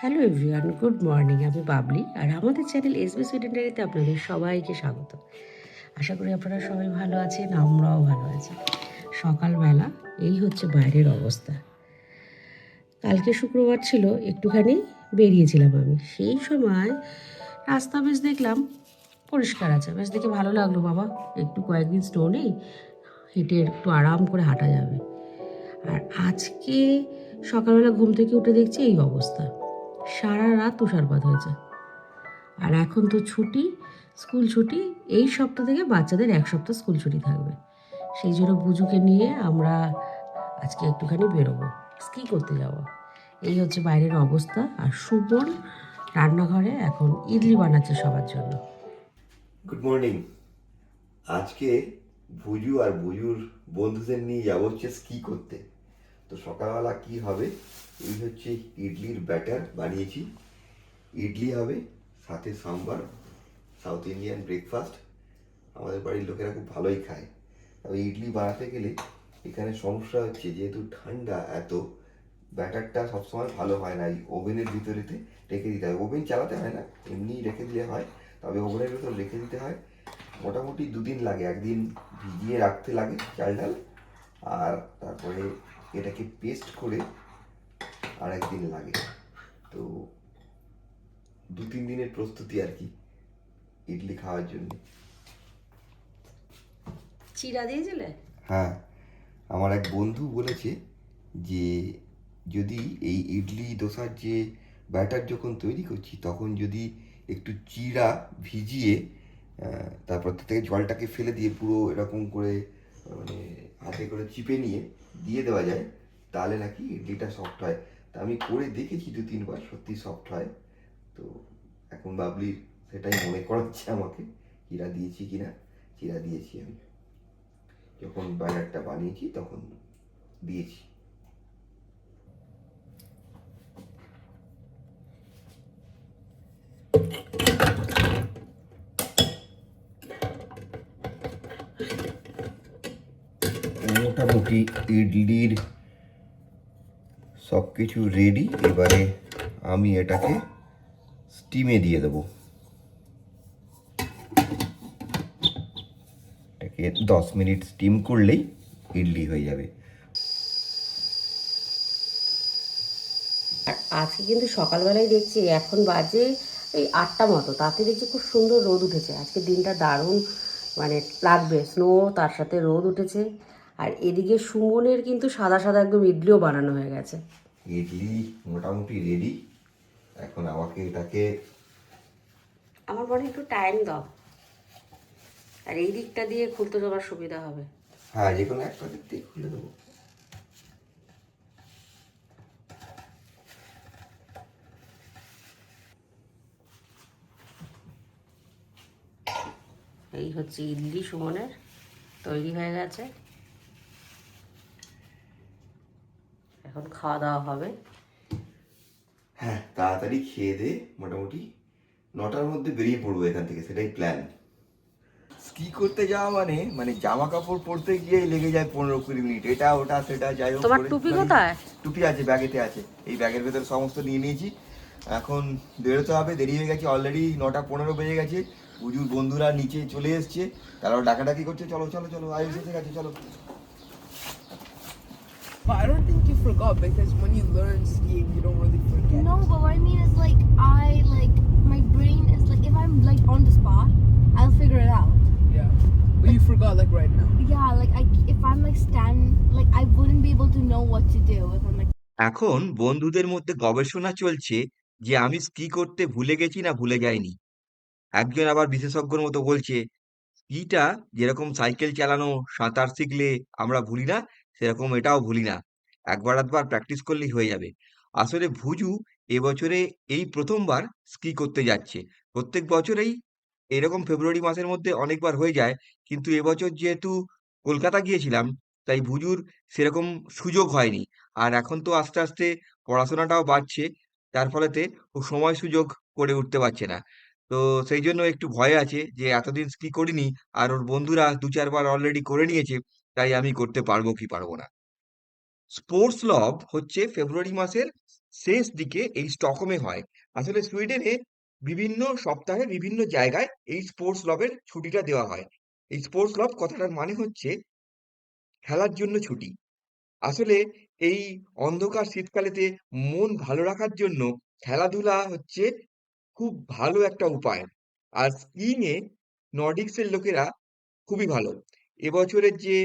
Hello everyone, good morning. আমি বাবলি আর আমাদের channel SB Sweden ডায়েরিতে আপনাদের সবাইকে স্বাগত। আশা করি আপনারা সবাই ভালো আছেন, আমরাও ভালো আছি। সকালবেলা এই হচ্ছে বাইরের অবস্থা। কালকে শুক্রবার ছিল, একটুখানি বেরিয়েছিলাম আমি। সেই সময় রাস্তা বেশ দেখলাম পরিষ্কার আছে, বেশ দেখে ভালো লাগলো। বাবা, একটু কয়েকদিন স্নো নেই, হেঁটে একটু আরাম করে হাঁটা যাবে। আর আজকে সকালবেলা ঘুম থেকে উঠে দেখছি এই অবস্থা, সারা রাত তুষারপাত হয়েছে। আর এখন তো ছুটি, স্কুল ছুটি। এই সপ্তাহ থেকে বাচ্চাদের এক সপ্তাহ স্কুল ছুটি থাকবে। সেই জন্য বুজুকে নিয়ে আমরা আজকে একটুখানি বেরোবো, স্কি করতে যাব। এই হচ্ছে বাইরের অবস্থা। আর সুবল রান্নাঘরে এখন ইডলি বানাচ্ছে সবার জন্য। Good morning. আজকে ভুজু আর ভুজুর বন্ধুদের নিয়ে যাবো হচ্ছে স্কি করতে। তো সকালবেলা কি হবে, এই হচ্ছে ইডলির ব্যাটার বানিয়েছি। ইডলি হবে, সাথে সাম্বার, সাউথ ইন্ডিয়ান ব্রেকফাস্ট। আমাদের বাড়ির লোকেরা খুব ভালোই খায়। তবে ইডলি বানাতে গেলে এখানে সমস্যা হচ্ছে, যেহেতু ঠান্ডা এত, ব্যাটারটা সবসময় ভালো হয় না। এই ওভেনের ভিতরেতে রেখে দিতে হয়, ওভেন চালাতে হয় না, এমনি রেখে দিলে হয়। তবে ওভেনের ভিতর রেখে দিতে হয়, মোটামুটি 2 দিন লাগে। একদিন ভিজিয়ে রাখতে লাগে চাল ডাল, আর তারপরে এটাকে পেস্ট করে আর একদিন লাগে। তো 2-3 দিনের প্রস্তুতি আর কি ইডলি খাওয়ার জন্য। চিরা দিয়েছিলে? হ্যাঁ, আমার এক বন্ধু বলেছে যে যদি এই ইডলি ডোসার যে ব্যাটার যখন তৈরি করছি, তখন যদি একটু চিড়া ভিজিয়ে তারপর তার থেকে জলটাকে ফেলে দিয়ে পুরো এরকম করে মানে হাতে করে চিপে নিয়ে দিয়ে দেওয়া যায়, তাহলে নাকি ইডলিটা সফট হয়। তা আমি করে দেখেছি 2-3 বার, সত্যি সফট হয়। তো এখন বাবলির সেটাই মনে করাচ্ছে আমাকে, চিড়া দিয়েছি কিনা। চিড়া দিয়েছি, আমি যখন ব্যাটারটা বানিয়েছি তখন দিয়েছি। মোটামুটি ইডলির সব কিছু রেডি। এবারে আমি এটাকে স্টিমে দিয়ে দেবো। এটাকে 10 মিনিট স্টিম করলেই ইডলি হয়ে যাবে। আর আজকে কিন্তু সকালবেলায় দেখছি, এখন বাজে এই 8টা মতো, তাতে দেখছি খুব সুন্দর রোদ উঠেছে। আজকে দিনটা দারুণ মানে লাগবে, স্নো তার সাথে রোদ উঠেছে। আর এদিকে সুমনের কিন্তু সাদা সাদা একদম ইডলিও বানানো হয়ে গেছে। ইডলি মোটামুটি রেডি। এখন আমাকে এটাকে, আমার মনে হয় একটু টাইম দাও, আর এই দিকটা দিয়ে খুলতে তোমার সুবিধা হবে। হ্যাঁ, যে কোনো একটা দিক থেকে খুলে দেবো। এই হচ্ছে ইডলি সুমনের তৈরি হয়ে গেছে। এখন খাওয়া দাওয়া হবে। হ্যাঁ, তাড়াতাড়ি খেয়ে দে, মোটামুটি 9টার মধ্যে বেরিয়ে পড়বো এখান থেকে, সেটাই প্ল্যান। স্কি করতে যাওয়া মানে মানে জামা কাপড় পরতে গিয়েই লেগে যায় 15-20 মিনিট, এটা ওটা সেটা যাই হোক তোমার করে। টুপি কোথায়? টুপি আছে, ব্যাগেতে আছে, এই ব্যাগের ভেতরে সমস্ত নিয়ে নিয়েছি। এখন বেরোতে হবে, দেরি হয়ে গেছে, অলরেডি 9টা 15 বেজে গেছে। পুজোর বন্ধুরা নিচে চলে এসছে, তারাও ডাকাডাকি করছে, চলো চলো চলো, আয়ুষ এসে গেছে, চলো। But I don't think you forgot because when you learn skiing, you don't really forget. No, but what I mean is like my brain is like if I'm like on the spot, I'll figure it out. Yeah. But you forgot like right now. Yeah, like if I'm like like I wouldn't be able to know what to do if I'm like. এখন বন্ধুদের মধ্যে গবেষণা চলছে যে আমি ski করতে ভুলে গেছি না ভুলে যাইনি। একজন আবার বিশেষজ্ঞর মতো বলছে, স্কিটা যেরকম সাইকেল চালানো, সাঁতার শিখলে আমরা ভুলি না, সেরকম এটাও ভুলি না, একবার আধবার প্র্যাকটিস করলেই হয়ে যাবে। আসলে ভুজু এবছরে এই প্রথমবার স্কি করতে যাচ্ছে। প্রত্যেক বছরেই এরকম ফেব্রুয়ারি মাসের মধ্যে অনেকবার হয়ে যায়, কিন্তু এবছর যেহেতু কলকাতা গিয়েছিলাম, তাই ভুজুর সেরকম সুযোগ হয়নি। আর এখন তো আস্তে আস্তে পড়াশোনাটাও বাড়ছে, তার ফলেতে ও সময় সুযোগ করে উঠতে পারছে না। তো সেই জন্য একটু ভয় আছে যে এতদিন স্কি করিনি, আর ওর বন্ধুরা 2-4 বার অলরেডি করে নিয়েছে, তাই আমি করতে পারবো কি পারবো না। স্পোর্টস লব হচ্ছে ফেব্রুয়ারি মাসের শেষ দিকে এই স্টকহোমে হয়। আসলে সুইডেনে বিভিন্ন সপ্তাহে বিভিন্ন জায়গায় এই স্পোর্টস লবের ছুটিটা দেওয়া হয়। এই স্পোর্টস লব কথাটার মানে হচ্ছে খেলার জন্য ছুটি। আসলে এই অন্ধকার শীতকালেতে মন ভালো রাখার জন্য খেলাধুলা হচ্ছে খুব ভালো একটা উপায়। আর স্কিইং এ নর্ডিক্সের লোকেরা খুবই ভালো। এবছরের যে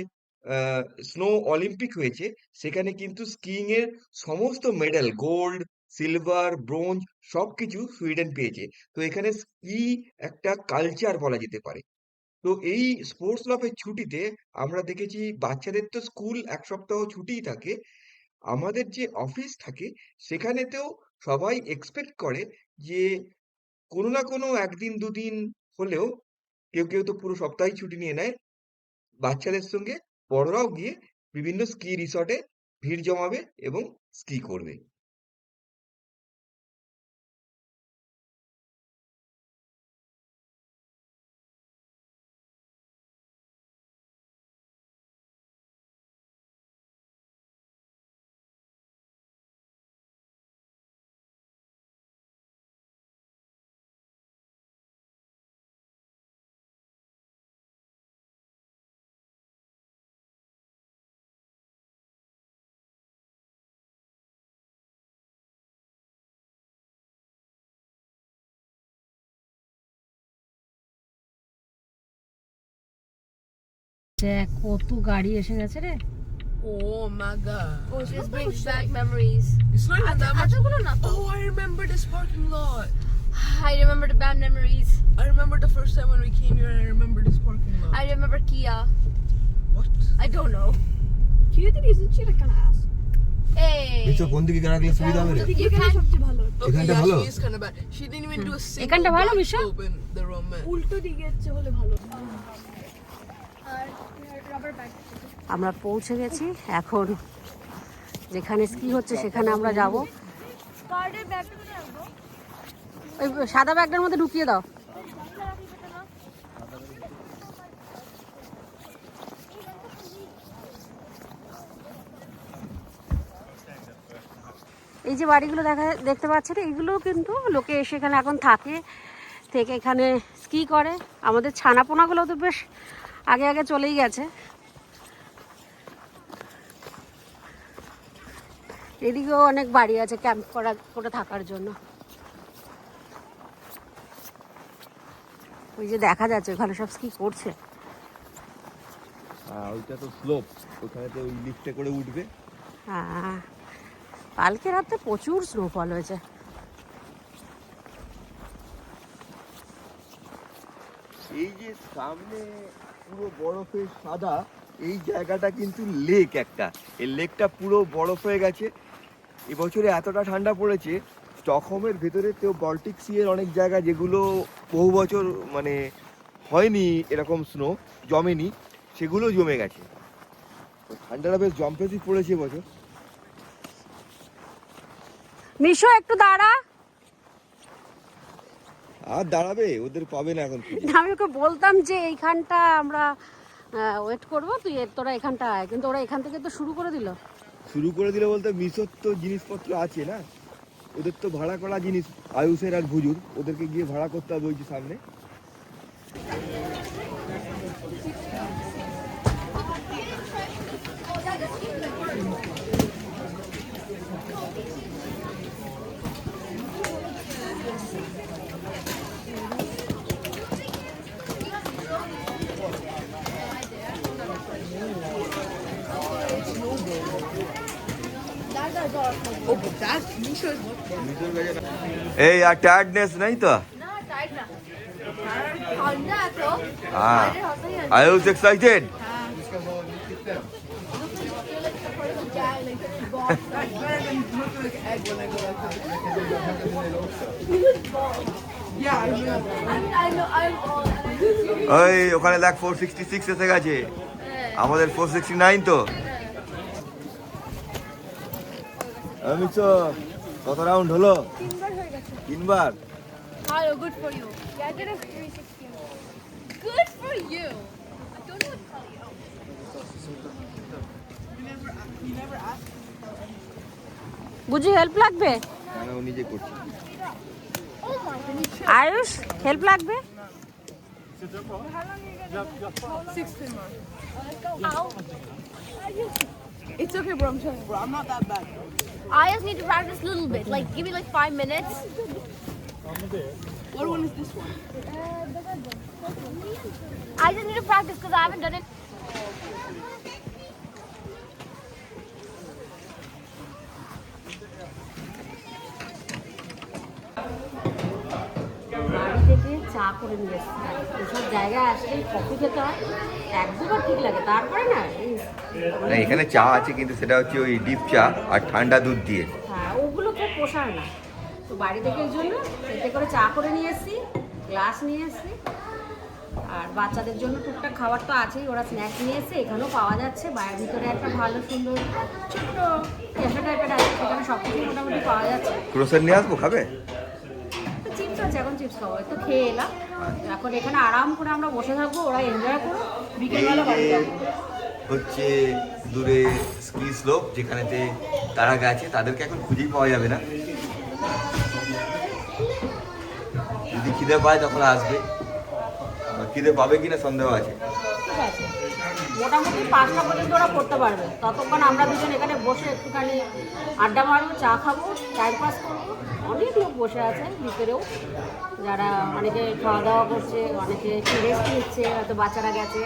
স্নো অলিম্পিক হয়েছে সেখানে কিন্তু স্কিইং এর সমস্ত মেডেল গোল্ড, সিলভার, ব্রোঞ্জ সবকিছু সুইডেন পেয়েছে। তো এখানে স্কি একটা কালচার বলা যেতে পারে। তো এই স্পোর্টস লভের ছুটিতে আমরা দেখেছি বাচ্চাদের তো স্কুল ১ সপ্তাহ ছুটিই থাকে। আমাদের যে অফিস থাকে সেখানেতেও সবাই এক্সপেক্ট করে যে কোনো না কোনো ১ দিন ২ দিন হলেও কেউ তো পুরো সপ্তাহই ছুটি নিয়ে নেয়। বাচ্চাদের সঙ্গে বড়রাও গিয়ে বিভিন্ন স্কি রিসর্টে ভিড় জমাবে এবং স্কি করবে। দেখ কত গাড়ি এসে গেছে রে। Oh my god. Oh, it just brings back memories. It's not even that much. Not Oh, I remember this parking lot. I remember the bad memories. I remember the first time when we came here and I remember this parking lot. I remember Kia. What? I don't know. Kia did isn't she like an ass? Hey. কোন দিকে রাখলে সুবিধা হবে রে? You can Okay, এখানটা yeah, ভালো? she is kind of bad. She didn't even do a single এখানটা ভালো, back Misha? flip in the romance. উল্টো দিকে হচ্ছে হলে ভালো আর রাবার ব্যাগ আমরা পৌঁছে গেছি, এখন যেখানে স্কি হচ্ছে সেখানে আমরা যাব। কার্ডের ব্যাগটা কোথায় রাখবো ওই সাদা ব্যাগটার মধ্যে ঢুকিয়ে দাও। এই যে বাড়িগুলো দেখতে পাচ্ছেন, এইগুলো কিন্তু লোকে এসে এখানে এখন থেকে এখানে স্কি করে। আমাদের ছানাপোনাগুলো তো বেশ আগে আগে চলেই গেছে। এদিকেও অনেক বাড়ি আছে ক্যাম্প করে থাকার জন্য। ওই যে দেখা যাচ্ছে ওখানে সব স্কি করছে। ওইটা তো স্লোপ, ওখানে তো ওই লিফটে করে উঠবে। হ্যাঁ, কালকে রাতে প্রচুর স্নোফল হয়েছে। এই যে সামনে পুরো বরফের সাদা এই জায়গাটা কিন্তু লেক একটা, এই লেকটা পুরো বরফ হয়ে গেছে। এবছরে এতটা ঠান্ডা পড়েছে, স্টকহোমের ভেতরে তো বল্টিক সি এর অনেক জায়গা যেগুলো বহু বছর মানে হয়নি এরকম স্নো জমেনি, সেগুলো জমে গেছে। তো ঠান্ডাটা বেশ জম্পেসই পড়েছে এবছর। মিশো একটু দাঁড়া। আর দাঁড়াবে, ওদের পাবে না এখন। আমি ওকে বলতাম যে এইখানটা আমরা ওয়েট করবো, তোরা এখানটা আয়, কিন্তু ওরা এখান থেকে তো শুরু করে দিল বলতে মিশোর তো জিনিসপত্র আছে না, ওদের তো ভাড়া করা জিনিস, আয়ুষের আর ভুজুর, ওদেরকে গিয়ে ভাড়া করতে হবে ওই যে সামনে। Oh, but that's Misha's. এই আর টায়ার্ডনেস নাই তো? না টাইট না ঠান্ডা তো হ্যাঁ, Ayush excited. Yeah, I know. ওই ওখানে দেখ 466 এসে গেছে, আমাদের 469 তো। মিশো কত রাউন্ড হলো? 3বার হয়ে গেছে 3বার। ভালো, good for you. Yeah, I did a 360. Good for you. I don't know what to tell you. বুঝি হেল্প লাগবে? ও নিজে করছে। আয়ুষ হেল্প লাগবে? 16 more. It's okay, bro. I'm telling you, bro. I'm not that bad. I just need to practice a little bit. Like, give me like 5 minutes. What one is this one? I just need to practice because I haven't done it. বাড়ি থেকে চা করে নিয়ে এসছি। এসব জায়গায় আসলে coffee খেতে হয়, এক দুবার ঠিক লাগে, তারপরে না এই না এখানে চা আছে কিন্তু সেটা হচ্ছে ওই ডিপ চা আর ঠান্ডা দুধ দিয়ে। হ্যাঁ ওগুলো খুব পোষায় না। তো বাড়ি থেকে এই জন্য এতে করে চা করে নিয়ে এসছি, গ্লাস নিয়ে এসছি। আর বাচ্চাদের জন্য টুকটাক খাবার তো আছেই, ওরা স্ন্যাক্স নিয়ে এসছে, এখানেও পাওয়া যাচ্ছে। বাইরের ভিতরে একটা ভালো সুন্দর ছোট্ট ক্যাফে টাইপের আছে, সেখানে সব কিছু মোটামুটি পাওয়া যাচ্ছে। ক্রোসার নিয়ে আসবো, খাবে? চিপস আছে, এখন চিপস খাবো, তো খেয়ে এলাম। এখন এখানে আরাম করে আমরা বসে থাকবো, ওরা এনজয় করো, বিকেলবেলা বাড়ি যাবো। হচ্ছে দূরে স্কি স্লোপ যেখানেতে তারা গেছে, তাদেরকে এখন খুঁজেই পাওয়া যাবে না। যদি খিদে পায় তখন আসবে, খিদে পাবে কিনা সন্দেহ আছে। ঠিক আছে, মোটামুটি 5টা পর্যন্ত ওরা করতে পারবে। ততক্ষণ আমরা দুজন এখানে বসে একটুখানি আড্ডা মারবো, চা খাবো, টাইম পাস করবো। অনেক লোক বসে আছে ভিতরেও, যারা অনেকে খাওয়া দাওয়া করছে, অনেকে রেস্ট নিচ্ছে, হয়তো বাচ্চারা গেছে,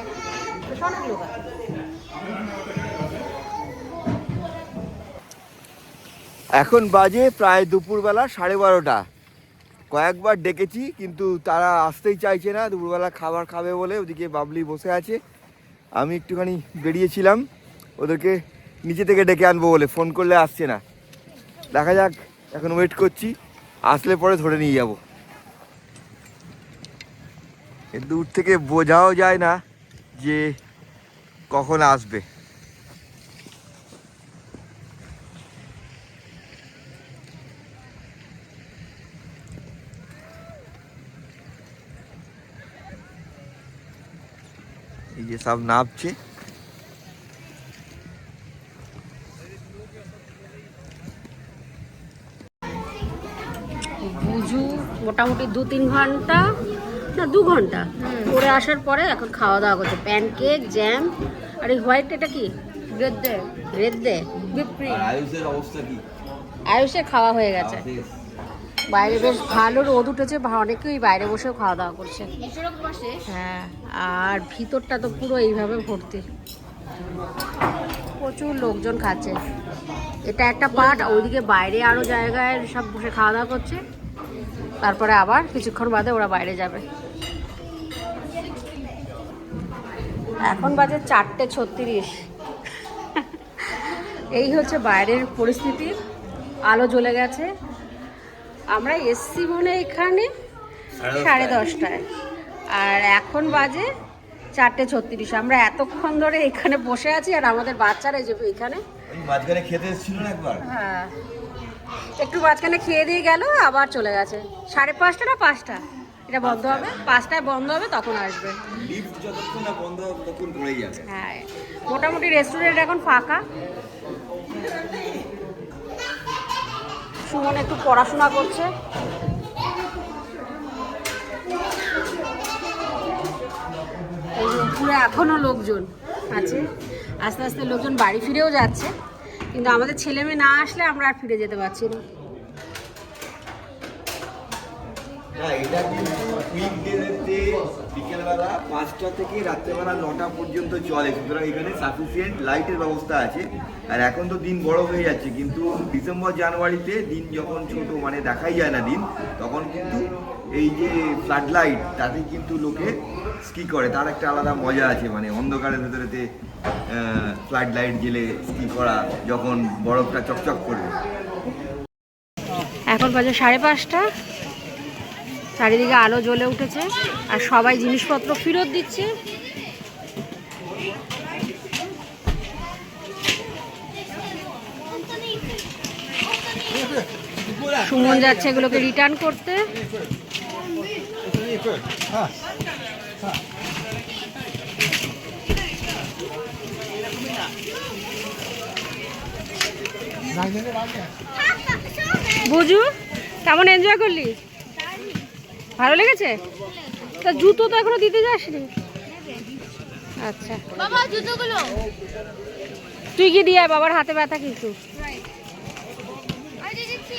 তো অনেক লোক আছে। এখন বাজে প্রায় দুপুরবেলা 12:30। কয়েকবার ডেকেছি কিন্তু তারা আসতেই চাইছে না, দুপুরবেলা খাবার খাবে বলে। ওদিকে বাবলি বসে আছে, আমি একটুখানি বেরিয়েছিলাম ওদেরকে নিচে থেকে ডেকে আনবো বলে, ফোন করলে আসছে না। দেখা যাক, এখন ওয়েট করছি, আসলে পরে ধরে নিয়ে যাব। দূর থেকে বোঝাও যায় না যে কখন আসবে। এই যে সব নামছে, বুঝু মোটামুটি 2-3 ঘন্টা না 2 ঘন্টা করে আসার পরে এখন খাওয়া দাওয়া করছে। প্যানকেক, জ্যাম, আর এই হোয়াইট এটা কি? Good day. রেড দে। আয়ুষের অবস্থা কি? আয়ুষের খাওয়া হয়ে গেছে, বাইরে বেশ ভালো রোদ উঠেছে, অনেকেই বাইরে বসেও খাওয়া দাওয়া করছে। হ্যাঁ, আর ভিতরটা তো পুরো এইভাবে ভর্তি, প্রচুর লোকজন খাচ্ছে। এটা একটা পার্ট, ওইদিকে বাইরে আরও জায়গায় সব বসে খাওয়া দাওয়া করছে। তারপরে আবার কিছুক্ষণ বাদে ওরা বাইরে যাবে। এখন বাজে 4:36। এই হচ্ছে বাইরের পরিস্থিতি, আলো জ্বলে গেছে। আমরা এসছি মনে এখানে 10:30টায়, আর এখন বাজে 4:36। আমরা এতক্ষণ ধরে এখানে বসে আছি, আর আমাদের বাচ্চারা এই যে এখানে মাঝখানে খেতে এসেছিল না একবার। হ্যাঁ, একটু মাঝখানে খেয়ে দিয়ে গেল, আবার চলে গেছে। 5:30 না 5টা এটা বন্ধ হবে, 5টায় বন্ধ হবে, তখন আসবে। লিফট যতক্ষণ না বন্ধ হবে ততক্ষণ পড়েই যাবে। হ্যাঁ, মোটামুটি রেস্টুরেন্ট এখন ফাঁকা। সুমন একটু পড়াশোনা করছে। এই যে পুরো এখনো লোকজন আছে, আস্তে আস্তে লোকজন বাড়ি ফিরেও যাচ্ছে, কিন্তু আমাদের ছেলে মেয়ে না আসলে আমরা আর ফিরে যেতে পারছি না। না এটা কিন্তু উইকডেতে বিকেলবেলা 5টা থেকে রাত্রেবেলা 9টা পর্যন্ত চলে, সুতরাং এখানে সাফিসিয়েন্ট লাইটের ব্যবস্থা আছে। আর এখন তো দিন বড় হয়ে যাচ্ছে, কিন্তু ডিসেম্বর জানুয়ারিতে দিন যখন ছোট মানে দেখাই যায় না দিন, তখন কিন্তু এই যে ফ্লাড লাইট তাতে কিন্তু লোকে স্কি করে, তার একটা আলাদা মজা আছে। মানে অন্ধকারের ভেতরেতে ফ্লাড লাইট জেলে স্কি করা, যখন বরফটা চকচক করবে। এখন বাজে 5:30, চারিদিকে আলো জ্বলে উঠেছে, আর সবাই জিনিসপত্র ফেরত দিচ্ছে। সুমন যাচ্ছে এগুলোকে রিটার্ন করতে। বুঝু কেমন এনজয় করলি? ভালো লেগেছে? তা জুতো তো এখনো দিতে যাসনি। আচ্ছা বাবা জুতোগুলো তুই কি দিয়ে আয়, বাবার হাতে ব্যথা কিন্তু। আমি দিয়ে দিচ্ছি।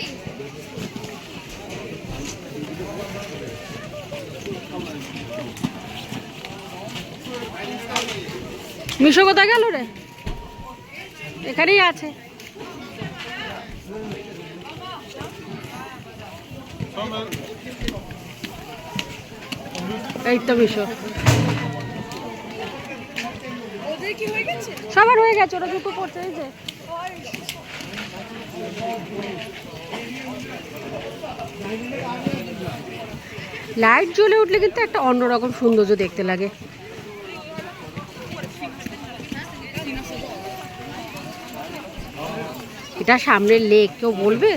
মিশো কোথায় গেল রে? এখানেই আছে। এই তো মিশো। সবার হয়ে গেছে, ওরা জুতো পড়ছে এই যে। লাইট জ্বলে উঠলে কিন্তু একটা অন্যরকম সৌন্দর্য দেখতে লাগে। এটা সামনের লেক, কেউ বলবে?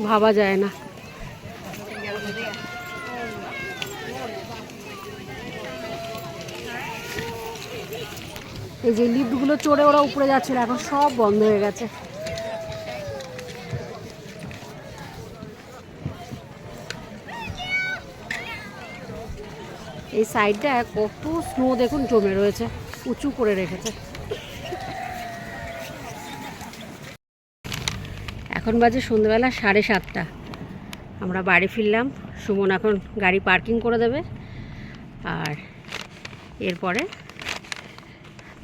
ভাবা যায় না। এই যে লিফটগুলো চড়ে ওরা উপরে যাচ্ছিল, এখন সব বন্ধ হয়ে গেছে। এই সাইডটা কত স্নো দেখুন জমে রয়েছে, উঁচু করে রেখেছে। এখন বাজে সন্ধ্যেবেলা 7:30। আমরা বাড়ি ফিরলাম। সুমন এখন গাড়ি পার্কিং করে দেবে, আর এরপরে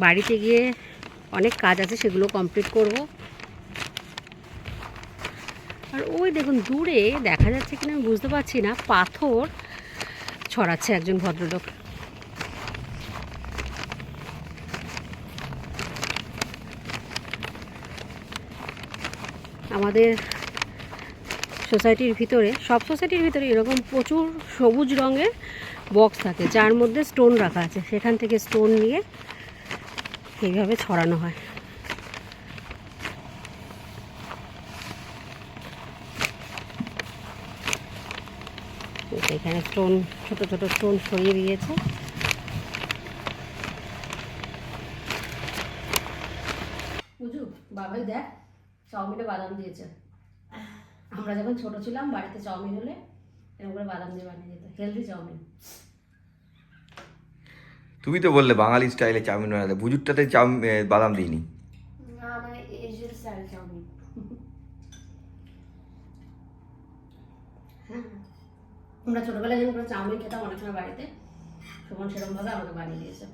বাড়িতে গিয়ে অনেক কাজ আছে, সেগুলো কমপ্লিট করব। আর ওই দেখুন দূরে দেখা যাচ্ছে কিনা আমি বুঝতে পারছি না, পাথর ছড়াচ্ছে একজন ভদ্রলোক। আমাদের সোসাইটির ভিতরে, সব সোসাইটির ভিতরে এরকম প্রচুর সবুজ রঙের বক্স থাকে, যার মধ্যে স্টোন রাখা আছে। সেখান থেকে স্টোন নিয়ে এইভাবে ছড়ানো হয়। এখানে স্টোন, ছোট ছোট স্টোন সরিয়ে দিয়েছে। বুঝু বাবাই দেখ চাউমিনে বাদাম দিয়েছে। আমরা যখন ছোট ছিলাম বাড়িতে চাউমিন হলে এরকম করে বাদাম দিয়ে বানিয়ে দিত, হেলদি চাউমিন। তুমি তো বললে বাঙালি স্টাইলে চাউমিন বানাতে, ভুজুরটাতে বাদাম দিইনি। না মানে এশিয়ান স্টাইল চাউমিন। হ্যাঁ, আমরা ছোটবেলায় যখন করে চাউমিন খেতাম অনেক সময় বাড়িতে, সুমন সেরকমভাবে আমাকে বানিয়ে দিয়েছে।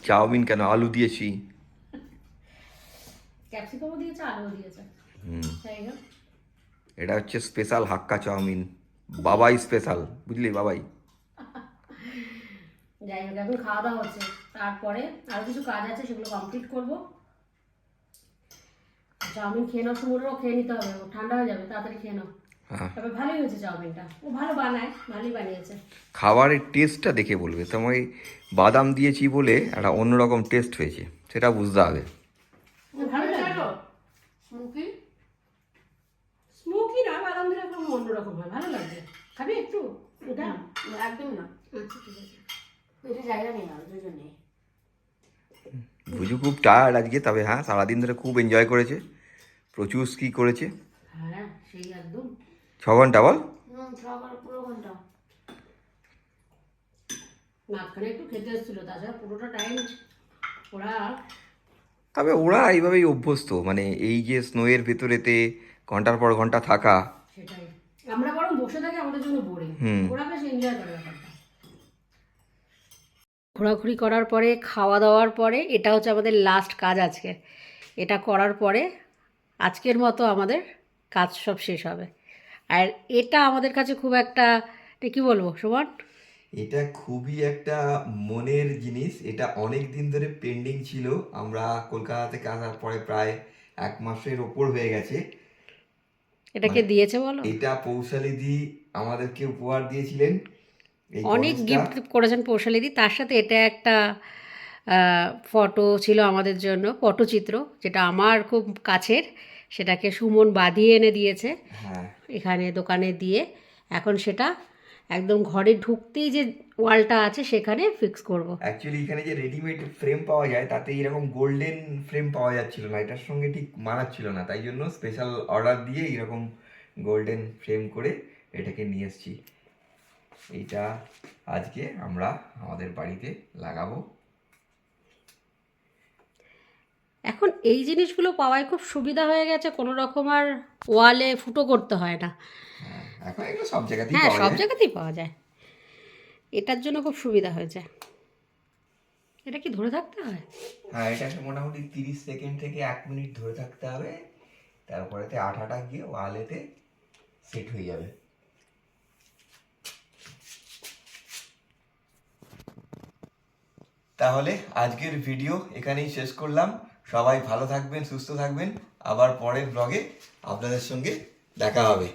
চাউমিন কেন, আলু দিয়েছি। ক্যাপসিকামও দিয়েছে, আলুও দিয়েছে। তাই না? এটা হচ্ছে স্পেশাল হাক্কা চাউমিন, বাবাই স্পেশাল, বুঝলি বাবাই। যাই হোক, এখন খাওয়া দাওয়া হচ্ছে, তারপরে আরো কিছু কাজ আছে, সেগুলো কমপ্লিট করব। চাউমিন খেয়ে নাও, সুমনেরও খেয়ে নিতে হবে, ও ঠান্ডা হয়ে যাবে, তাড়াতাড়ি খেয়ে নাও। হ্যাঁ, তবে ভালোই হয়েছে চাউমিনটা, ও ভালো বানায়, ভালোই বানিয়েছে। খাবারের টেস্টটা দেখে বলবে, তোমায় বাদাম দিয়েছি বলে একটা অন্যরকম টেস্ট হয়েছে, সেটা বুঝতে হবে। ভালো লাগলো। স্মোকি স্মোকি না, বাদাম দিলে একদম অন্যরকম হয়, ভালো লাগবে। খাবি একটু এটা? একদম না, আচ্ছা ঠিক আছে। এটা জায়গা নেই না ওই জন্যে। ভুজু খুব টায়ার্ড আজকে, তবে হ্যাঁ সারাদিন ধরে খুব এনজয় করেছে, প্রচুর স্কি করেছে। হ্যাঁ সেই একদম 6 ঘন্টা বল। সকাল পুরো ঘন্টা। মাঝখানে একটু খেতে এসেছিল, তাছাড়া পুরোটা টাইম ওরা। তবে ওরা এইভাবেই অভ্যস্ত, মানে এই যে স্নোয়ের ভেতরেতে ঘন্টার পর ঘন্টা থাকা। সেটাই, আমরা বরং বসে থাকি, আমাদের জন্য বোরিং, ওরা বেশ এনজয় করে ব্যাপারটা। ঘোরাঘুরি করার পরে, খাওয়া দাওয়ার পরে, এটা হচ্ছে আমাদের লাস্ট কাজ আজকে। এটা করার পরে আজকের মতো আমাদের কাজ সব শেষ হবে। আর এটা আমাদের কাছে খুব একটা, কি বলবো সুমন, এটা খুবই একটা মনের জিনিস, এটা অনেক দিন ধরে পেন্ডিং ছিল। আমরা কলকাতা থেকে আসার পরে প্রায় 1 মাসের ওপর হয়ে গেছে। এটাকে দিয়েছে বলো, এটা পৌশালিদি আমাদেরকে উপহার দিয়েছিলেন। এই অনেক গণেশটা গিফট করেছেন পৌশালিদি, তার সাথে এটা একটা ফটো ছিল আমাদের জন্য, পটচিত্র, যেটা আমার খুব কাছের, সেটাকে সুমন বাঁধিয়ে এনে দিয়েছে হ্যাঁ, এখানে দোকানে দিয়ে। এখন সেটা একদম ঘরে ঢুকতেই যে ওয়ালটা আছে সেখানে ফিক্স করব। অ্যাকচুয়ালি এখানে যে রেডিমেড ফ্রেম পাওয়া যায় তাতে এরকম গোল্ডেন ফ্রেম পাওয়া যাচ্ছিল না, এটার সঙ্গে ঠিক মানাচ্ছিল না, তাই জন্য স্পেশাল অর্ডার দিয়ে এরকম গোল্ডেন ফ্রেম করে এটাকে নিয়ে এসেছি। এইটা আজকে আমরা আমাদের বাড়িতে লাগাবো। এখন এই জিনিসগুলো পাওয়ায় খুব সুবিধা হয়ে গেছে, কোনো রকম আর ওয়ালে ফুটো করতে হয় না। এখন এগুলো সব জায়গাতেই হ্যাঁ, পাওয়া সব যায়। জায়গাতেই পাওয়া যায়, এটার জন্য খুব সুবিধা হয়েছে। এটা কি ধরে থাকতে হয়? হ্যাঁ, এটাকে মোটামুটি 30 সেকেন্ড থেকে 1 মিনিট ধরে থাকতে হবে, তারপরেতে আঠাটা গিয়ে ওয়ালেতে সেট হয়ে যাবে। তাহলে আজকের ভিডিও এখানেই শেষ করলাম। সবাই ভালো থাকবেন, সুস্থ থাকবেন। আবার পরের ব্লগে আপনাদের সঙ্গে দেখা হবে।